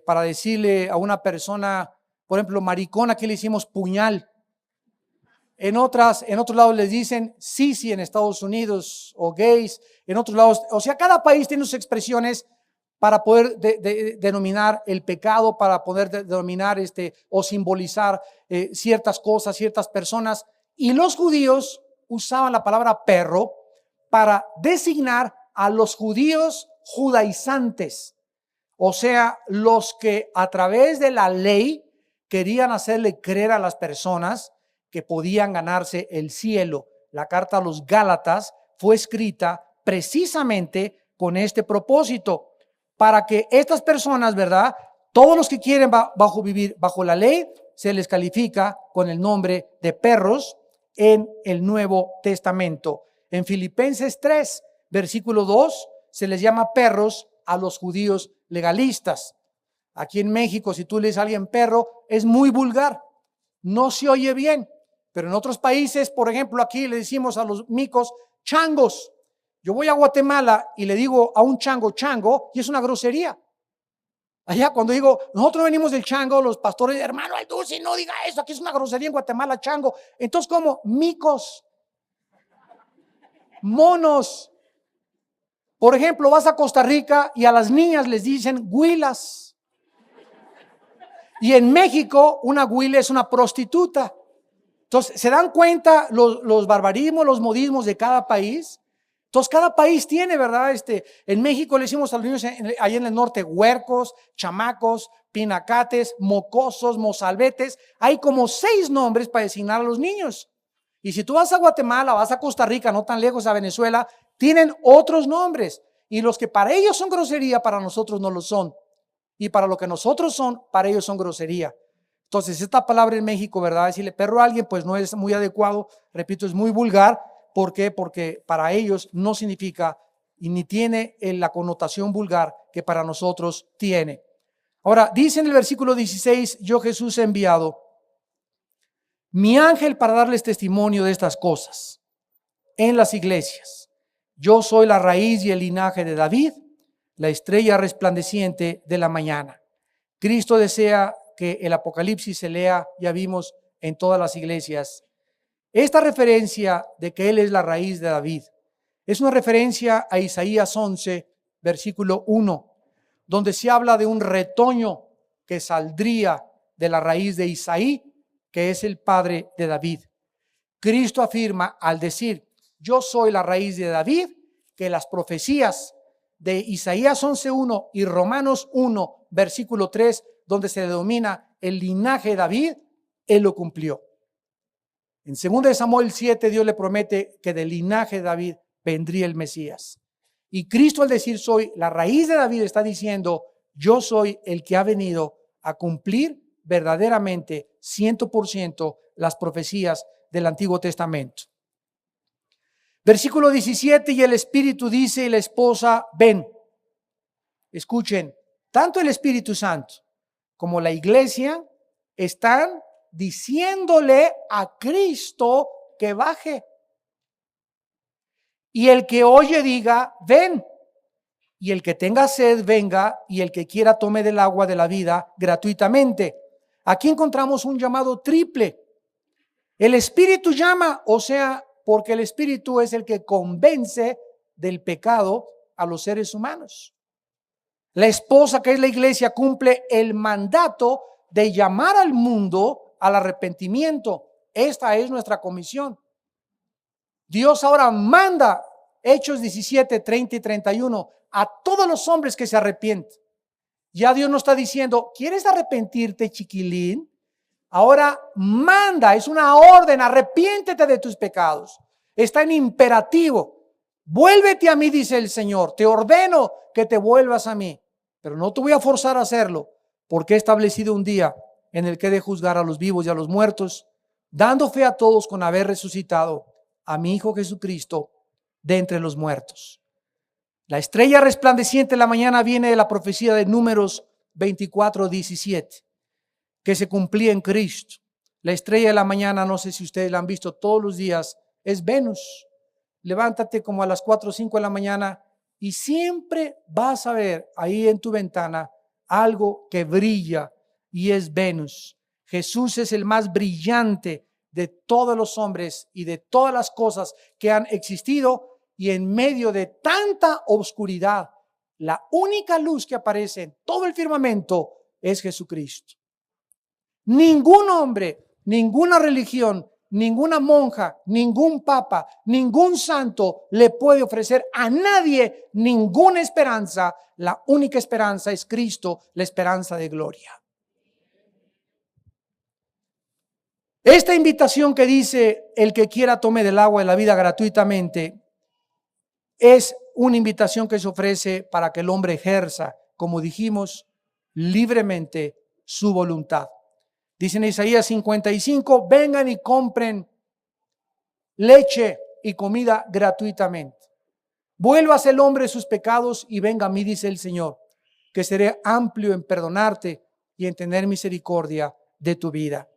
Para decirle a una persona, por ejemplo, maricón, aquí le hicimos puñal. En otros lados les dicen sisi en Estados Unidos o gays, en otros lados, o sea, cada país tiene sus expresiones para poder denominar el pecado, para poder denominar o simbolizar ciertas cosas, ciertas personas. Y los judíos usaban la palabra perro para designar a los judíos judaizantes, o sea, los que a través de la ley querían hacerle creer a las personas que podían ganarse el cielo. La carta a los Gálatas fue escrita precisamente con este propósito, para que estas personas, ¿verdad? Todos los que quieren vivir bajo la ley, se les califica con el nombre de perros en el Nuevo Testamento. En Filipenses 3, versículo 2, se les llama perros a los judíos legalistas. Aquí en México, si tú le dices a alguien perro, es muy vulgar, no se oye bien. Pero en otros países, por ejemplo, aquí le decimos a los micos changos. Yo voy a Guatemala y le digo a un chango, chango, y es una grosería. Allá cuando digo, nosotros venimos del chango, los pastores, hermano Alducin, no diga eso, aquí es una grosería en Guatemala, chango. Entonces, como micos, monos. Por ejemplo, vas a Costa Rica y a las niñas les dicen huilas. Y en México, una huila es una prostituta. Entonces, ¿se dan cuenta los barbarismos, los modismos de cada país? Entonces, cada país tiene, ¿verdad? En México le decimos a los niños allá en el norte, huercos, chamacos, pinacates, mocosos, mozalbetes. Hay como 6 nombres para designar a los niños. Y si tú vas a Guatemala, vas a Costa Rica, no tan lejos a Venezuela, tienen otros nombres. Y los que para ellos son grosería, para nosotros no lo son. Y para lo que nosotros son, para ellos son grosería. Entonces, esta palabra en México, ¿verdad? Decirle perro a alguien, pues no es muy adecuado. Repito, es muy vulgar. ¿Por qué? Porque para ellos no significa y ni tiene la connotación vulgar que para nosotros tiene. Ahora, dice en el versículo 16, yo Jesús he enviado mi ángel para darles testimonio de estas cosas en las iglesias. Yo soy la raíz y el linaje de David, la estrella resplandeciente de la mañana. Cristo desea que el Apocalipsis se lea, ya vimos, en todas las iglesias. Esta referencia de que Él es la raíz de David es una referencia a Isaías 11, versículo 1, donde se habla de un retoño que saldría de la raíz de Isaí, que es el padre de David. Cristo afirma al decir, yo soy la raíz de David, que las profecías de Isaías 11:1 y Romanos 1, versículo 3, donde se denomina el linaje de David, Él lo cumplió. En 2 Samuel 7, Dios le promete que del linaje de David vendría el Mesías. Y Cristo, al decir soy la raíz de David, está diciendo, yo soy el que ha venido a cumplir verdaderamente 100% las profecías del Antiguo Testamento. Versículo 17, y el Espíritu dice y la esposa, ven. Escuchen, tanto el Espíritu Santo como la iglesia están diciéndole a Cristo que baje. Y el que oye diga, ven. Y el que tenga sed, venga, y el que quiera tome del agua de la vida gratuitamente. Aquí encontramos un llamado triple. El Espíritu llama, o sea, porque el Espíritu es el que convence del pecado a los seres humanos. La esposa, que es la iglesia, cumple el mandato de llamar al mundo al arrepentimiento. Esta es nuestra comisión. Dios ahora manda, Hechos 17, 30 y 31, a todos los hombres que se arrepienten. Ya Dios no está diciendo, ¿quieres arrepentirte, chiquilín? Ahora manda, es una orden, arrepiéntete de tus pecados. Está en imperativo. Vuélvete a mí, dice el Señor. Te ordeno que te vuelvas a mí. Pero no te voy a forzar a hacerlo, porque he establecido un día en el que he de juzgar a los vivos y a los muertos, dando fe a todos con haber resucitado a mi Hijo Jesucristo de entre los muertos. La estrella resplandeciente de la mañana viene de la profecía de Números 24, 17, que se cumplía en Cristo. La estrella de la mañana, no sé si ustedes la han visto todos los días, es Venus. Levántate como a las 4 o 5 de la mañana y siempre vas a ver ahí en tu ventana algo que brilla y es Venus. Jesús es el más brillante de todos los hombres y de todas las cosas que han existido, y en medio de tanta oscuridad, la única luz que aparece en todo el firmamento es Jesucristo. Ningún hombre, ninguna religión, ninguna monja, ningún papa, ningún santo le puede ofrecer a nadie ninguna esperanza. La única esperanza es Cristo, la esperanza de gloria. Esta invitación que dice, el que quiera tome del agua de la vida gratuitamente, es una invitación que se ofrece para que el hombre ejerza, como dijimos, libremente su voluntad. Dice en Isaías 55, vengan y compren leche y comida gratuitamente. Vuélvase el hombre de sus pecados y venga a mí, dice el Señor, que seré amplio en perdonarte y en tener misericordia de tu vida.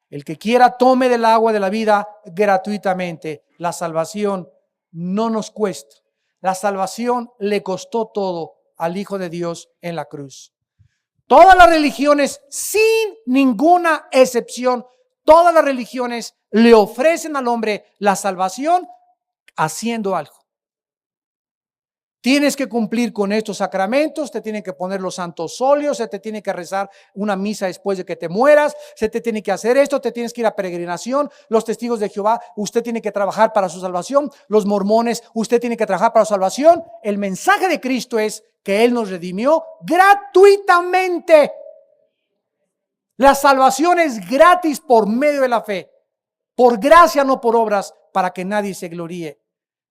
El que quiera tome del agua de la vida gratuitamente. La salvación no nos cuesta. La salvación le costó todo al Hijo de Dios en la cruz. Todas las religiones, sin ninguna excepción, todas las religiones le ofrecen al hombre la salvación haciendo algo. Tienes que cumplir con estos sacramentos, te tienen que poner los santos óleos, se te tiene que rezar una misa después de que te mueras, se te tiene que hacer esto, te tienes que ir a peregrinación, los testigos de Jehová, usted tiene que trabajar para su salvación, los mormones, usted tiene que trabajar para su salvación. El mensaje de Cristo es que Él nos redimió gratuitamente. La salvación es gratis por medio de la fe, por gracia, no por obras, para que nadie se gloríe.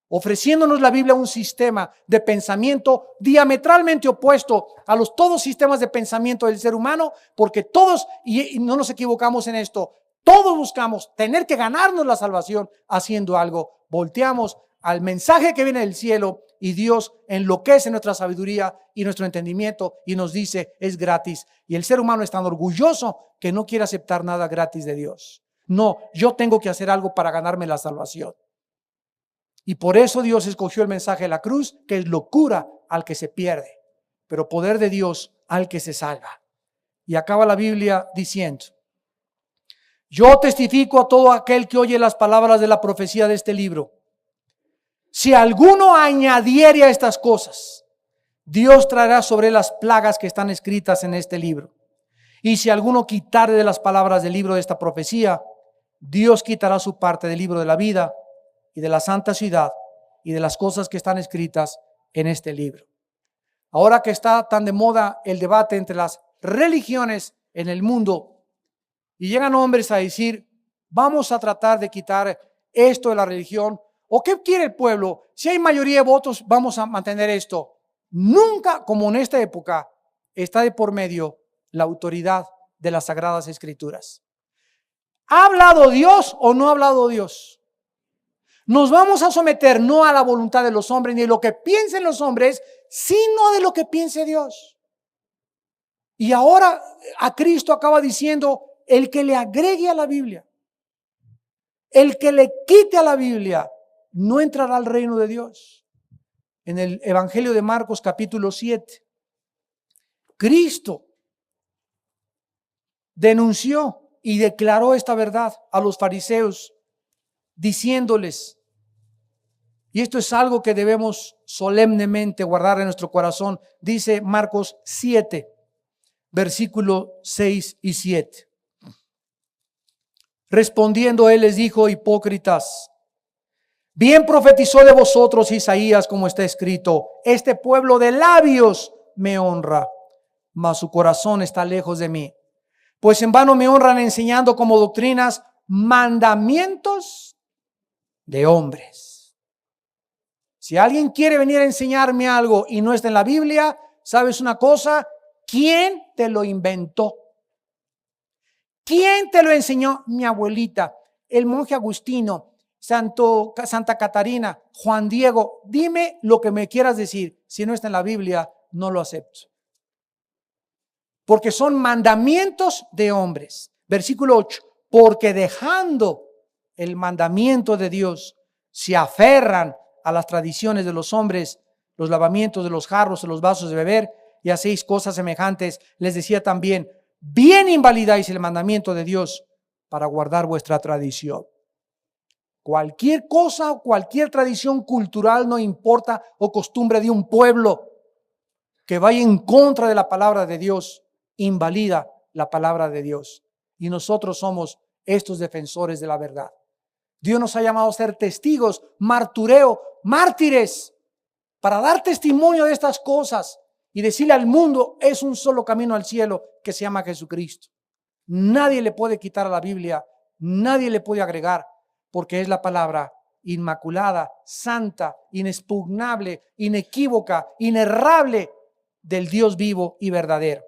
Ofreciéndonos la Biblia un sistema de pensamiento diametralmente opuesto a los todos sistemas de pensamiento del ser humano, porque todos, y no nos equivocamos en esto, todos buscamos tener que ganarnos la salvación haciendo algo. Volteamos al mensaje que viene del cielo y Dios enloquece nuestra sabiduría y nuestro entendimiento y nos dice es gratis. Y el ser humano es tan orgulloso que no quiere aceptar nada gratis de Dios. No, yo tengo que hacer algo para ganarme la salvación. Y por eso Dios escogió el mensaje de la cruz, que es locura al que se pierde, pero poder de Dios al que se salva. Y acaba la Biblia diciendo: yo testifico a todo aquel que oye las palabras de la profecía de este libro. Si alguno añadiere a estas cosas, Dios traerá sobre él las plagas que están escritas en este libro. Y si alguno quitare de las palabras del libro de esta profecía, Dios quitará su parte del libro de la vida y de la santa ciudad y de las cosas que están escritas en este libro. Ahora que está tan de moda el debate entre las religiones en el mundo, y llegan hombres a decir, vamos a tratar de quitar esto de la religión, o ¿qué quiere el pueblo? Si hay mayoría de votos, vamos a mantener esto. Nunca, como en esta época, está de por medio la autoridad de las Sagradas Escrituras. ¿Ha hablado Dios o no ha hablado Dios? Nos vamos a someter no a la voluntad de los hombres ni de lo que piensen los hombres, sino de lo que piense Dios. Y ahora a Cristo acaba diciendo, el que le agregue a la Biblia, el que le quite a la Biblia, no entrará al reino de Dios. En el Evangelio de Marcos capítulo 7, Cristo denunció y declaró esta verdad a los fariseos, diciéndoles, y esto es algo que debemos solemnemente guardar en nuestro corazón, dice Marcos 7, versículos 6 y 7. Respondiendo él les dijo, hipócritas, bien profetizó de vosotros Isaías, como está escrito, este pueblo de labios me honra, mas su corazón está lejos de mí. Pues en vano me honran enseñando como doctrinas mandamientos de hombres. Si alguien quiere venir a enseñarme algo y no está en la Biblia, ¿sabes una cosa? ¿Quién te lo inventó? ¿Quién te lo enseñó? Mi abuelita, el monje Agustino, Santa Catarina, Juan Diego. Dime lo que me quieras decir. Si no está en la Biblia, no lo acepto. Porque son mandamientos de hombres. Versículo 8. Porque dejando el mandamiento de Dios, se aferran a las tradiciones de los hombres, los lavamientos de los jarros, de los vasos de beber, y hacéis cosas semejantes. Les decía también, bien invalidáis el mandamiento de Dios para guardar vuestra tradición. Cualquier cosa o cualquier tradición cultural, no importa, o costumbre de un pueblo que vaya en contra de la palabra de Dios, invalida la palabra de Dios. Y nosotros somos estos defensores de la verdad. Dios nos ha llamado a ser testigos, martureo, mártires, para dar testimonio de estas cosas y decirle al mundo, es un solo camino al cielo que se llama Jesucristo. Nadie le puede quitar a la Biblia, nadie le puede agregar, porque es la palabra inmaculada, santa, inexpugnable, inequívoca, inerrable del Dios vivo y verdadero.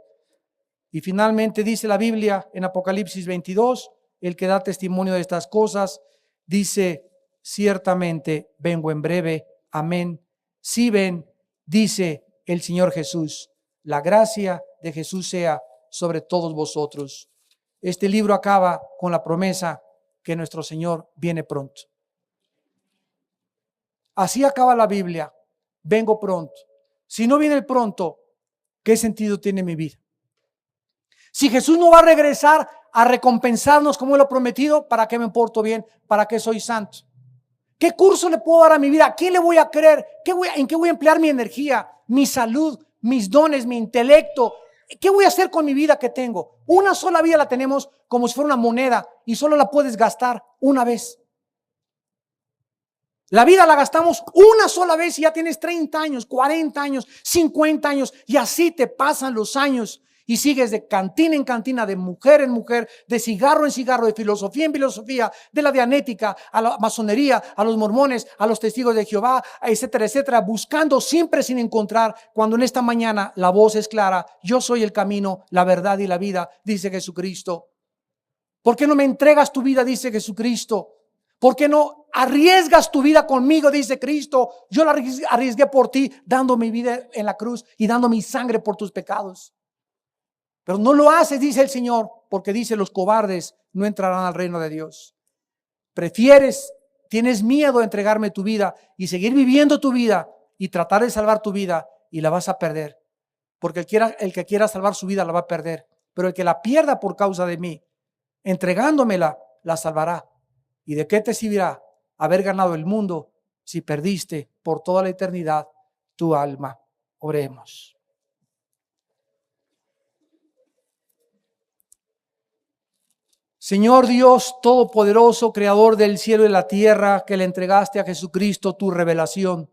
Y finalmente dice la Biblia en Apocalipsis 22, el que da testimonio de estas cosas, dice, ciertamente vengo en breve, amén. Si ven, dice el Señor Jesús, la gracia de Jesús sea sobre todos vosotros. Este libro acaba con la promesa que nuestro Señor viene pronto. Así acaba la Biblia, vengo pronto. Si no viene el pronto, ¿qué sentido tiene mi vida? Si Jesús no va a regresar a recompensarnos como Él lo ha prometido, ¿para qué me porto bien? ¿Para qué soy santo? ¿Qué curso le puedo dar a mi vida? ¿A quién le voy a creer? ¿En qué voy a emplear mi energía, mi salud, mis dones, mi intelecto? ¿Qué voy a hacer con mi vida que tengo? Una sola vida la tenemos como si fuera una moneda y solo la puedes gastar una vez. La vida la gastamos una sola vez y ya tienes 30 años, 40 años, 50 años y así te pasan los años. Y sigues de cantina en cantina, de mujer en mujer, de cigarro en cigarro, de filosofía en filosofía, de la dianética, a la masonería, a los mormones, a los testigos de Jehová, etcétera, etcétera, buscando siempre sin encontrar, cuando en esta mañana la voz es clara, yo soy el camino, la verdad y la vida, dice Jesucristo. ¿Por qué no me entregas tu vida, dice Jesucristo? ¿Por qué no arriesgas tu vida conmigo, dice Cristo, yo la arriesgué por ti, dando mi vida en la cruz y dando mi sangre por tus pecados. Pero no lo haces, dice el Señor, porque dice: los cobardes no entrarán al reino de Dios. Tienes miedo de entregarme tu vida y seguir viviendo tu vida y tratar de salvar tu vida, y la vas a perder. Porque el que quiera salvar su vida la va a perder. Pero el que la pierda por causa de mí, entregándomela, la salvará. ¿Y de qué te servirá haber ganado el mundo si perdiste por toda la eternidad tu alma? Oremos. Señor Dios Todopoderoso, Creador del cielo y la tierra, que le entregaste a Jesucristo tu revelación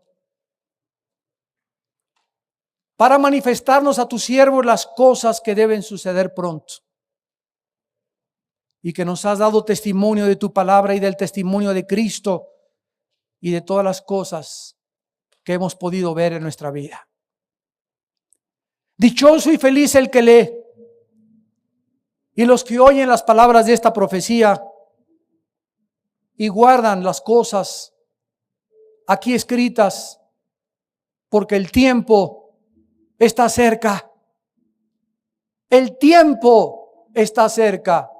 para manifestarnos a tus siervos las cosas que deben suceder pronto, y que nos has dado testimonio de tu palabra y del testimonio de Cristo y de todas las cosas que hemos podido ver en nuestra vida. Dichoso y feliz el que lee y los que oyen las palabras de esta profecía y guardan las cosas aquí escritas, porque el tiempo está cerca. El tiempo está cerca.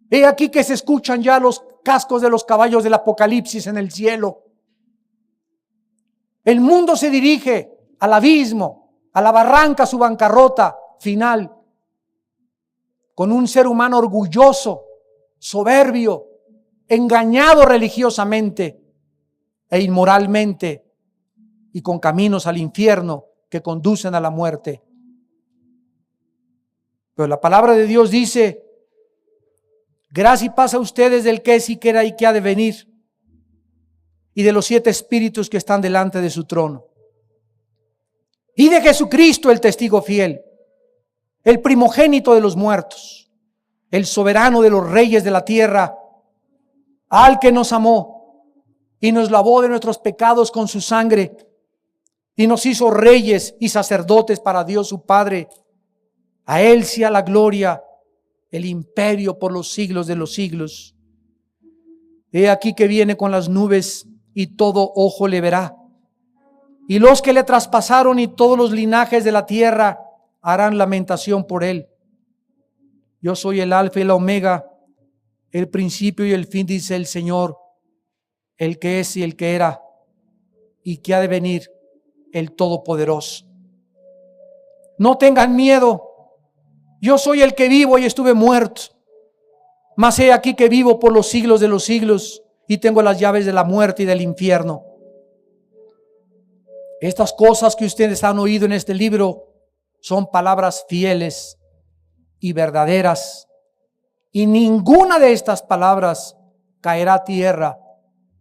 He aquí que se escuchan ya los cascos de los caballos del Apocalipsis en el cielo. El mundo se dirige al abismo, a la barranca, su bancarrota final, con un ser humano orgulloso, soberbio, engañado religiosamente e inmoralmente, y con caminos al infierno que conducen a la muerte. Pero la palabra de Dios dice: gracia y paz a ustedes del que es y que era y que ha de venir, y de los 7 espíritus que están delante de su trono, y de Jesucristo el testigo fiel, el primogénito de los muertos, el soberano de los reyes de la tierra, al que nos amó y nos lavó de nuestros pecados con su sangre y nos hizo reyes y sacerdotes para Dios su Padre. A él sea la gloria, el imperio por los siglos de los siglos. He aquí que viene con las nubes y todo ojo le verá, y los que le traspasaron y todos los linajes de la tierra harán lamentación por él. Yo soy el alfa y la omega, el principio y el fin, dice el Señor, el que es y el que era y que ha de venir, el Todopoderoso. No tengan miedo. Yo soy el que vivo y estuve muerto, mas he aquí que vivo por los siglos de los siglos y tengo las llaves de la muerte y del infierno. Estas cosas que ustedes han oído en este libro son palabras fieles y verdaderas, y ninguna de estas palabras caerá a tierra,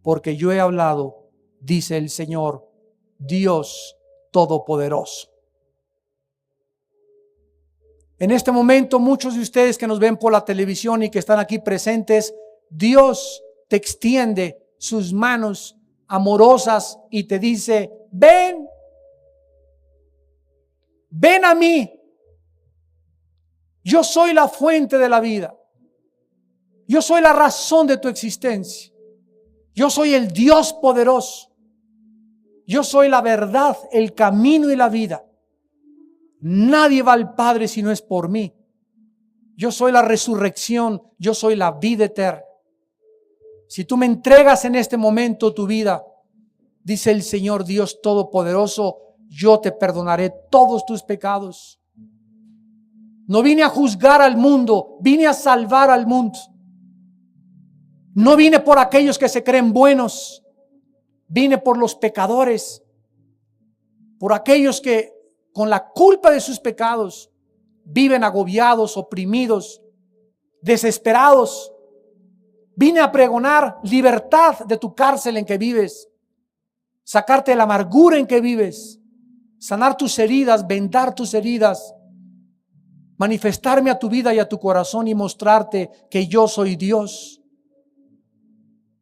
porque yo he hablado, dice el Señor, Dios Todopoderoso. En este momento, muchos de ustedes que nos ven por la televisión y que están aquí presentes, Dios te extiende sus manos amorosas y te dice: ven, ven a mí. Yo soy la fuente de la vida. Yo soy la razón de tu existencia. Yo soy el Dios poderoso. Yo soy la verdad, el camino y la vida. Nadie va al Padre si no es por mí. Yo soy la resurrección, yo soy la vida eterna. Si tú me entregas en este momento tu vida, dice el Señor Dios Todopoderoso, yo te perdonaré todos tus pecados. No vine a juzgar al mundo, vine a salvar al mundo. No vine por aquellos que se creen buenos, vine por los pecadores, por aquellos que con la culpa de sus pecados viven agobiados, oprimidos, desesperados. Vine a pregonar libertad de tu cárcel en que vives, sacarte de la amargura en que vives, sanar tus heridas, vendar tus heridas, manifestarme a tu vida y a tu corazón y mostrarte que yo soy Dios,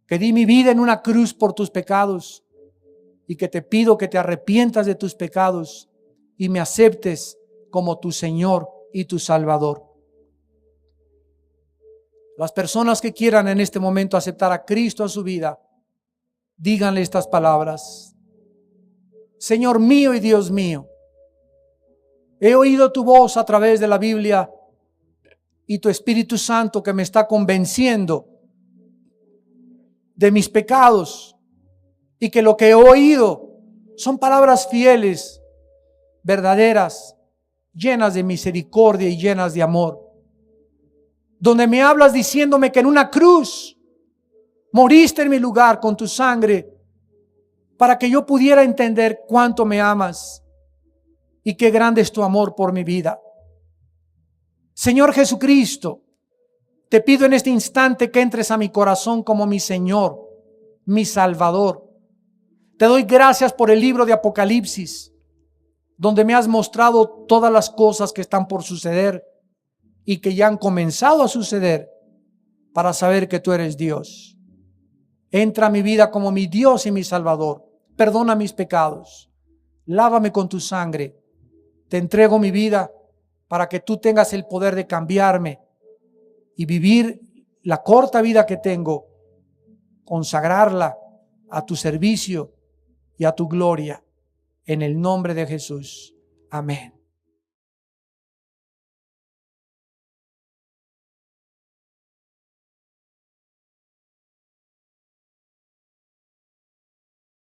que di mi vida en una cruz por tus pecados y que te pido que te arrepientas de tus pecados y me aceptes como tu Señor y tu Salvador. Las personas que quieran en este momento aceptar a Cristo a su vida, díganle estas palabras. Señor mío y Dios mío, he oído tu voz a través de la Biblia y tu Espíritu Santo que me está convenciendo de mis pecados y que lo que he oído son palabras fieles, verdaderas, llenas de misericordia y llenas de amor. Donde me hablas diciéndome que en una cruz moriste en mi lugar con tu sangre para que yo pudiera entender cuánto me amas y qué grande es tu amor por mi vida. Señor Jesucristo, te pido en este instante que entres a mi corazón como mi Señor, mi Salvador. Te doy gracias por el libro de Apocalipsis, donde me has mostrado todas las cosas que están por suceder y que ya han comenzado a suceder, para saber que tú eres Dios. Entra a mi vida como mi Dios y mi Salvador. Perdona mis pecados. Lávame con tu sangre. Te entrego mi vida para que tú tengas el poder de cambiarme y vivir la corta vida que tengo, consagrarla a tu servicio y a tu gloria. En el nombre de Jesús. Amén.